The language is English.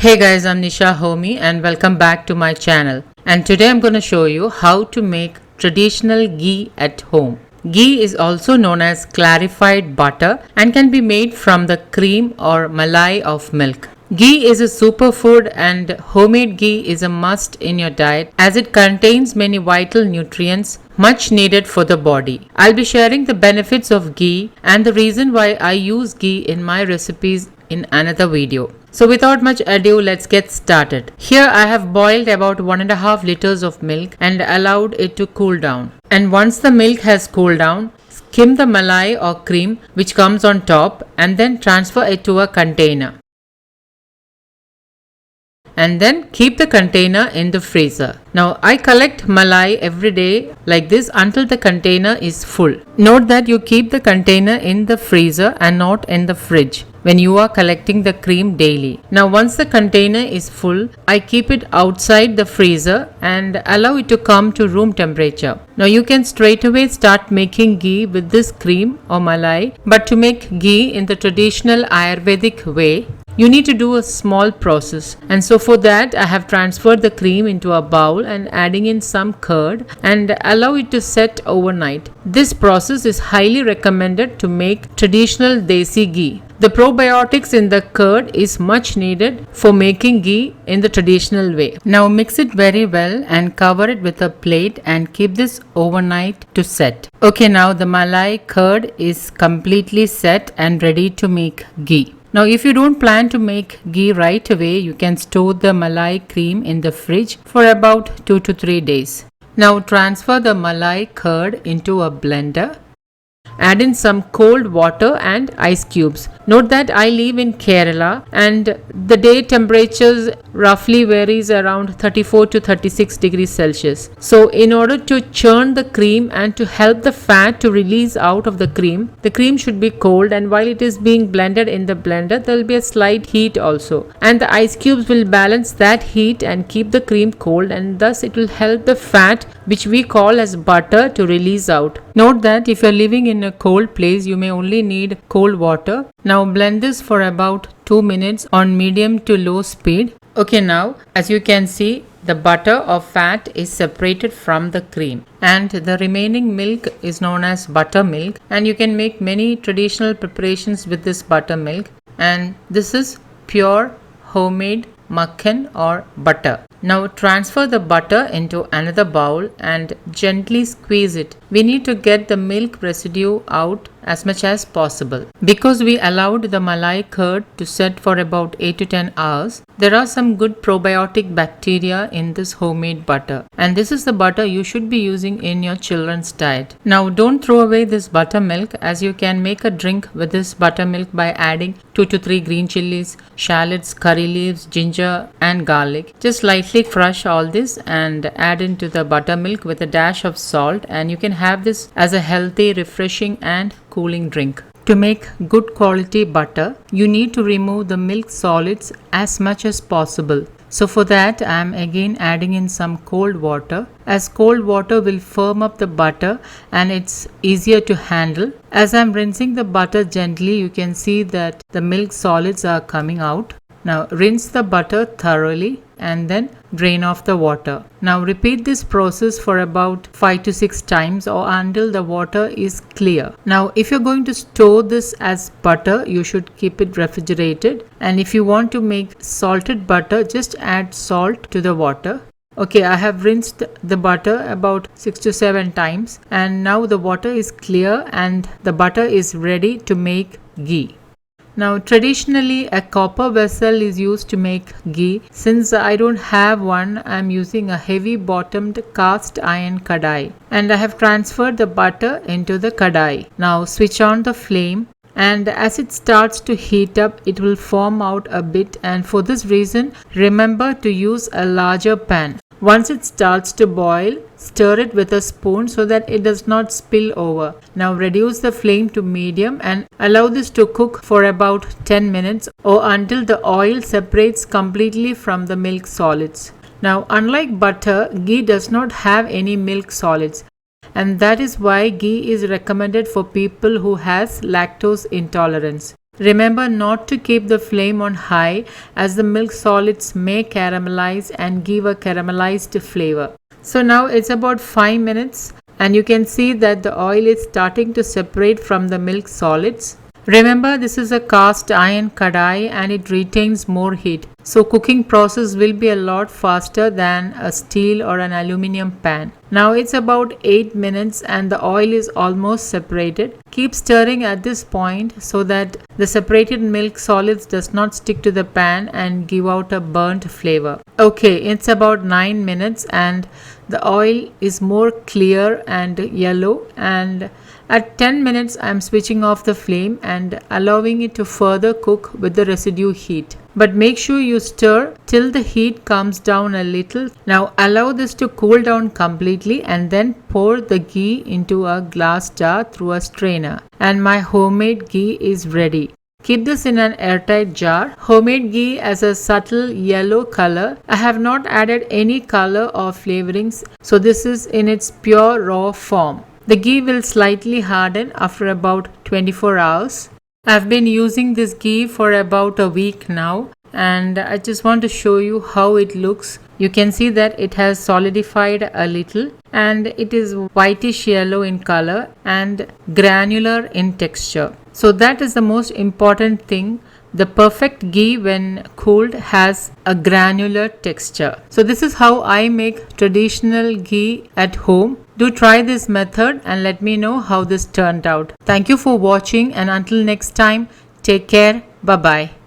Hey guys, I'm Nisahomey and welcome back to my channel. And today I'm going to show you how to make traditional ghee at home. Ghee is also known as clarified butter and can be made from the cream or malai of milk. Ghee is a superfood and homemade ghee is a must in your diet as it contains many vital nutrients much needed for the body. I'll be sharing the benefits of ghee and the reason why I use ghee in my recipes in another video. So without much ado, let's get started. Here I have boiled about 1.5 liters of milk and allowed it to cool down. And once the milk has cooled down, skim the malai or cream which comes on top and then transfer it to a container. And then keep the container in the freezer. Now I collect malai every day like this until the container is full. Note that you keep the container in the freezer and not in the fridge when you are collecting the cream daily. Now once the container is full, I keep it outside the freezer and allow it to come to room temperature. Now you can straight away start making ghee with this cream or malai, but to make ghee in the traditional Ayurvedic way, you need to do a small process, and so for that I have transferred the cream into a bowl and adding in some curd and allow it to set overnight. This process is highly recommended to make traditional desi ghee. The probiotics in the curd is much needed for making ghee in the traditional way. Now mix it very well and cover it with a plate and keep this overnight to set. Okay, now the malai curd is completely set and ready to make ghee. Now if you don't plan to make ghee right away, you can store the malai cream in the fridge for about 2 to 3 days. Now transfer the malai curd into a blender. Add in some cold water and ice cubes. Note that I live in Kerala and the day temperatures roughly varies around 34 to 36 degrees Celsius. So in order to churn the cream and to help the fat to release out of the cream should be cold, and while it is being blended in the blender, there will be a slight heat also. And the ice cubes will balance that heat and keep the cream cold, and thus it will help the fat, which we call as butter, to release out. Note that if you are living in a cold place, you may only need cold water. Now blend this for about 2 minutes on medium to low speed. Okay, now as you can see, the butter or fat is separated from the cream and the remaining milk is known as buttermilk, and you can make many traditional preparations with this buttermilk, and this is pure homemade makhan or butter. Now transfer the butter into another bowl and gently squeeze it. We need to get the milk residue out as much as possible. Because we allowed the malai curd to set for about 8 to 10 hours, there are some good probiotic bacteria in this homemade butter, and this is the butter you should be using in your children's diet. Now don't throw away this buttermilk, as you can make a drink with this buttermilk by adding 2 to 3 green chilies, shallots, curry leaves, ginger and garlic. Just lightly crush all this and add into the buttermilk with a dash of salt, and you can have this as a healthy, refreshing and cooling drink. To make good quality butter, you need to remove the milk solids as much as possible. So for that I am again adding in some cold water, as cold water will firm up the butter and it's easier to handle. As I am rinsing the butter gently, you can see that the milk solids are coming out. Now rinse the butter thoroughly and then drain off the water. Now repeat this process for about 5 to 6 times or until the water is clear. Now if you're going to store this as butter, you should keep it refrigerated, and if you want to make salted butter, just add salt to the water. Okay, I have rinsed the butter about 6 to 7 times, and now the water is clear and the butter is ready to make ghee. Now traditionally a copper vessel is used to make ghee. Since I don't have one, I am using a heavy bottomed cast iron kadai, and I have transferred the butter into the kadai. Now switch on the flame, and as it starts to heat up, it will foam out a bit, and for this reason remember to use a larger pan. Once it starts to boil, stir it with a spoon so that it does not spill over. Now reduce the flame to medium and allow this to cook for about 10 minutes or until the oil separates completely from the milk solids. Now unlike butter, ghee does not have any milk solids, and that is why ghee is recommended for people who has lactose intolerance. Remember not to keep the flame on high as the milk solids may caramelize and give a caramelized flavor. So now it's about 5 minutes and you can see that the oil is starting to separate from the milk solids. Remember, this is a cast iron kadai and it retains more heat. So cooking process will be a lot faster than a steel or an aluminum pan. Now it's about 8 minutes and the oil is almost separated. Keep stirring at this point so that the separated milk solids does not stick to the pan and give out a burnt flavor. Okay, it's about 9 minutes and the oil is more clear and yellow, and at 10 minutes I am switching off the flame and allowing it to further cook with the residue heat. But make sure you stir till the heat comes down a little. Now allow this to cool down completely and then pour the ghee into a glass jar through a strainer. And my homemade ghee is ready. Keep this in an airtight jar. Homemade ghee has a subtle yellow color. I have not added any color or flavorings, so this is in its pure raw form. The ghee will slightly harden after about 24 hours. I've been using this ghee for about a week now and I just want to show you how it looks. You can see that it has solidified a little and it is whitish yellow in color and granular in texture. So that is the most important thing. The perfect ghee when cooled has a granular texture. So this is how I make traditional ghee at home. Do try this method and let me know how this turned out. Thank you for watching and until next time, take care. Bye-bye.